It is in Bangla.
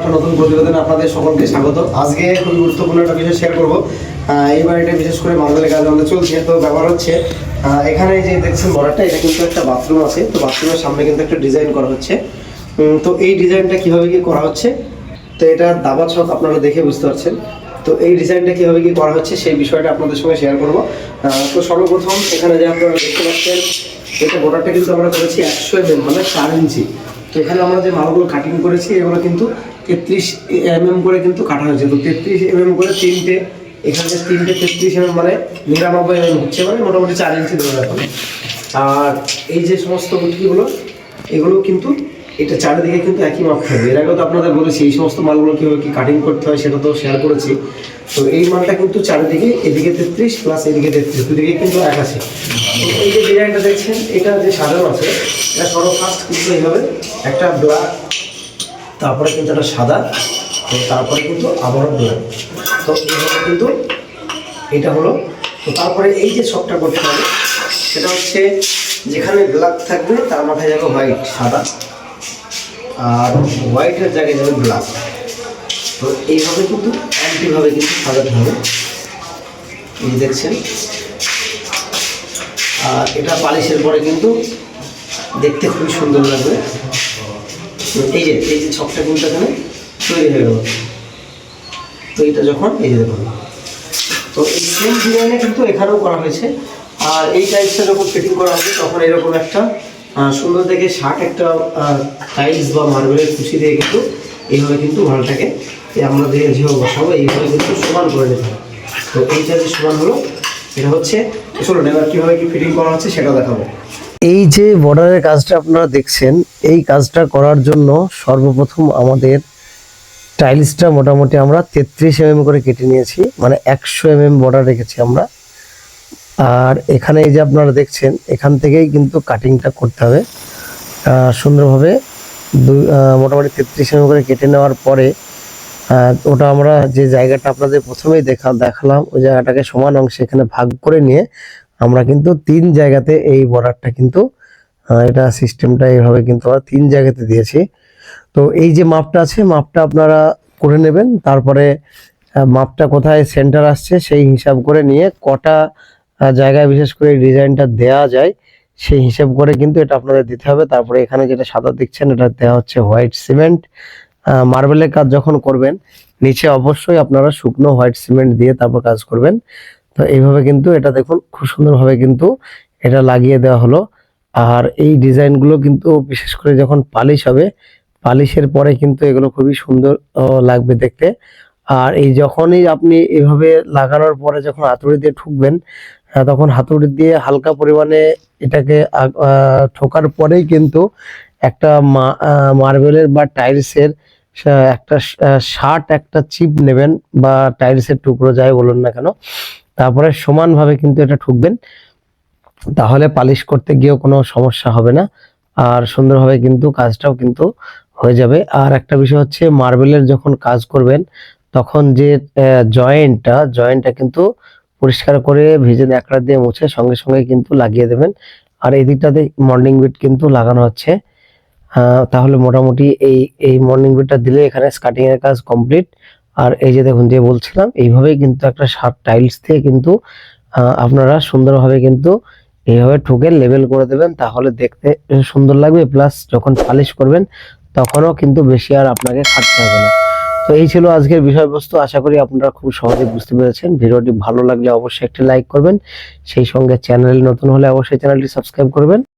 একটা নতুন প্রতিবেদনে আপনাদের সকলকে স্বাগত। আজকে খুবই গুরুত্বপূর্ণ একটা বিষয় শেয়ার করবো। এই বাড়িটা বিশেষ করে মার্বেলের কাজ আমাদের চলছে, তো ব্যবহার হচ্ছে এখানে যে দেখছেন বর্ডারটা, এটা কিন্তু একটা বাথরুম আছে, তো বাথরুমের সামনে কিন্তু একটা ডিজাইন করা হচ্ছে। তো এই ডিজাইনটা কীভাবে কি করা হচ্ছে, তো এটা দাবা ছক আপনারা দেখে বুঝতে পারছেন। তো এই ডিজাইনটা কীভাবে কি করা হচ্ছে সেই বিষয়টা আপনাদের সঙ্গে শেয়ার করবো। তো সর্বপ্রথম এখানে যে আপনারা দেখতে পাচ্ছেন, এটা বর্ডারটা কিন্তু আমরা করেছি 100 mm মানে 4 ইঞ্চি। তো এখানে আমরা যে মালগুলো কাটিং করেছি এগুলো কিন্তু 33 mm করে কিন্তু কাটা হয়েছে। তো 33 mm করে তিনটে, এখানে যে তিনটে 33 mm মানে 99 mm হচ্ছে, মানে মোটামুটি 4 ইঞ্চি ধরে রাখুন। আর এই যে সমস্ত গুটিগুলো, এগুলো কিন্তু এটা চারিদিকে কিন্তু একই মাপ থাকবে। এর আগেও তো আপনাদের বলেছি এই সমস্ত মালগুলো কীভাবে কি কাটিং করতে হয় সেটা তো শেয়ার করেছি। তো এই মালটা কিন্তু চারিদিকে, এদিকে 33 প্লাস এদিকে 33, দুদিকে কিন্তু এক আছে। তো এই যে ডিজাইনটা দেখছেন, এটা যে সাজানো আছে, এটা সর্বফার্স্ট কিন্তু এইভাবে একটা ব্ল্যাক, তারপরে কিন্তু একটা সাদা, তো তারপরে কিন্তু আবারও ব্ল্যাক। তো এইভাবে কিন্তু এটা হলো। তো তারপরে এই যে শখটা করতে হবে সেটা হচ্ছে, যেখানে ব্ল্যাক থাকবে তার মাথায় যাবে হোয়াইট, সাদা, আর হোয়াইটের জায়গায় যাবে ব্ল্যাক। তো এইভাবে কিন্তু একইভাবে কিন্তু সাজাতে হবে, এই দেখছেন। আর এটা পালিশের পরে কিন্তু দেখতে খুবই সুন্দর লাগবে। এই যে ছকটা কিন্তু এখানে তৈরি হয়ে গেল। তো এটা যখন এই যে দেখুন, তো এই সেম ডিজাইনে কিন্তু এখানেও করা হয়েছে। আর এই টাইলসটা যখন ফিটিং করা হবে তখন এরকম একটা সুন্দর দেখে একটা টাইলস বা মার্বেলের কুচি দিয়ে কিন্তু এইভাবে কিন্তু ওয়ালটাকে আমরা যেভাবে বসাবো এইভাবে কিন্তু সমান করে নিতে হবে। তো এইটা যে সমান হলো, এটা হচ্ছে, চলুন এবার কীভাবে কি ফিটিং করা হচ্ছে সেটা দেখাবো। এই যে বর্ডারের কাজটা আপনারা দেখছেন, এই কাজটা করার জন্য সর্বপ্রথম আমাদের টাইলসটা মোটামুটি আমরা 33 mm করে কেটে নিয়েছি, মানে 100 mm বর্ডার রেখেছি আমরা। আর এখানে এই যে আপনারা দেখছেন, এখান থেকেই কিন্তু কাটিংটা করতে হবে সুন্দরভাবে। মোটামুটি 33 mm করে কেটে নেওয়ার পরে ওটা আমরা যে জায়গাটা আপনাদের প্রথমেই দেখালাম, ওই জায়গাটাকে সমান অংশে এখানে ভাগ করে নিয়ে আমরা কিন্তু 3 জায়গাতে এই বর্ডারটা কিন্তু এটা সিস্টেমটা এইভাবে কিন্তু আমরা 3 জায়গাতে দিয়েছি। তো এই যে মাপটা আছে, মাপটা আপনারা করে নেবেন। তারপরে মাপটা কোথায় সেন্টার আসছে সেই হিসাব করে নিয়ে কটা জায়গায় বিশেষ করে ডিজাইনটা দেয়া যায় সেই হিসাব করে কিন্তু এটা আপনাদের দিতে হবে। তারপরে এখানে যেটা সাদা দেখছেন, এটা দেওয়া হচ্ছে হোয়াইট সিমেন্ট। মার্বেলের কাজ যখন করবেন নিচে অবশ্যই আপনারা শুকনো হোয়াইট সিমেন্ট দিয়ে তারপর কাজ করবেন। তো এইভাবে কিন্তু এটা দেখুন খুব সুন্দরভাবে কিন্তু এটা লাগিয়ে দেওয়া হলো। আর এই ডিজাইনগুলো কিন্তু বিশেষ করে যখন পালিশ হবে, পালিশের পরে কিন্তু এগুলো খুবই সুন্দর লাগবে দেখতে। আর এই যখনই আপনি এভাবে লাগানোর পরে যখন হাতুড়ি দিয়ে ঠুকবেন, তখন হাতুড়ি দিয়ে হালকা পরিমাণে এটাকে ঠোকার পরেই কিন্তু একটা মার্বেলের বা টাইলসের একটা একটা চিপ নেবেন বা টাইলসের টুকরো যাই বলুন না কেন, তারপরে সমানভাবে কিন্তু এটা ঠুকবেন। তাহলে পালিশ করতে গিয়েও কোনো সমস্যা হবে না, আর সুন্দরভাবে কিন্তু কাজটাও কিন্তু হয়ে যাবে। আর একটা বিষয় হচ্ছে, মার্বেলের যখন কাজ করবেন তখন যে জয়েন্টটা কিন্তু পরিষ্কার করে ভিজে ন্যাকড়া দিয়ে মুছে সঙ্গে সঙ্গে কিন্তু লাগিয়ে দেবেন। আর এই দিকটাতে মর্নিং বিট কিন্তু লাগানো হচ্ছে। তাহলে মোটামুটি এই মর্নিং বিটটা দিলে এখানে স্কার্টিং এর কাজ কমপ্লিট। আর এই যে দেখুন, যে বলছিলাম এইভাবেই কিন্তু একটা শার্প টাইলস দিয়ে কিন্তু আপনারা সুন্দরভাবে কিন্তু এইভাবে ঠুকে লেভেল করে দেবেন, তাহলে দেখতে সুন্দর লাগবে। প্লাস যখন পালিশ করবেন তখনও কিন্তু বেশি আর আপনাকে খাটতে হবে না। তো এই ছিল আজকের বিষয়বস্তু। আশা করি আপনারা খুব সহজে বুঝতে পেরেছেন। ভিডিওটি ভালো লাগলে অবশ্যই একটি লাইক করবেন, সেই সঙ্গে চ্যানেল নতুন হলে অবশ্যই চ্যানেলটি সাবস্ক্রাইব করবেন।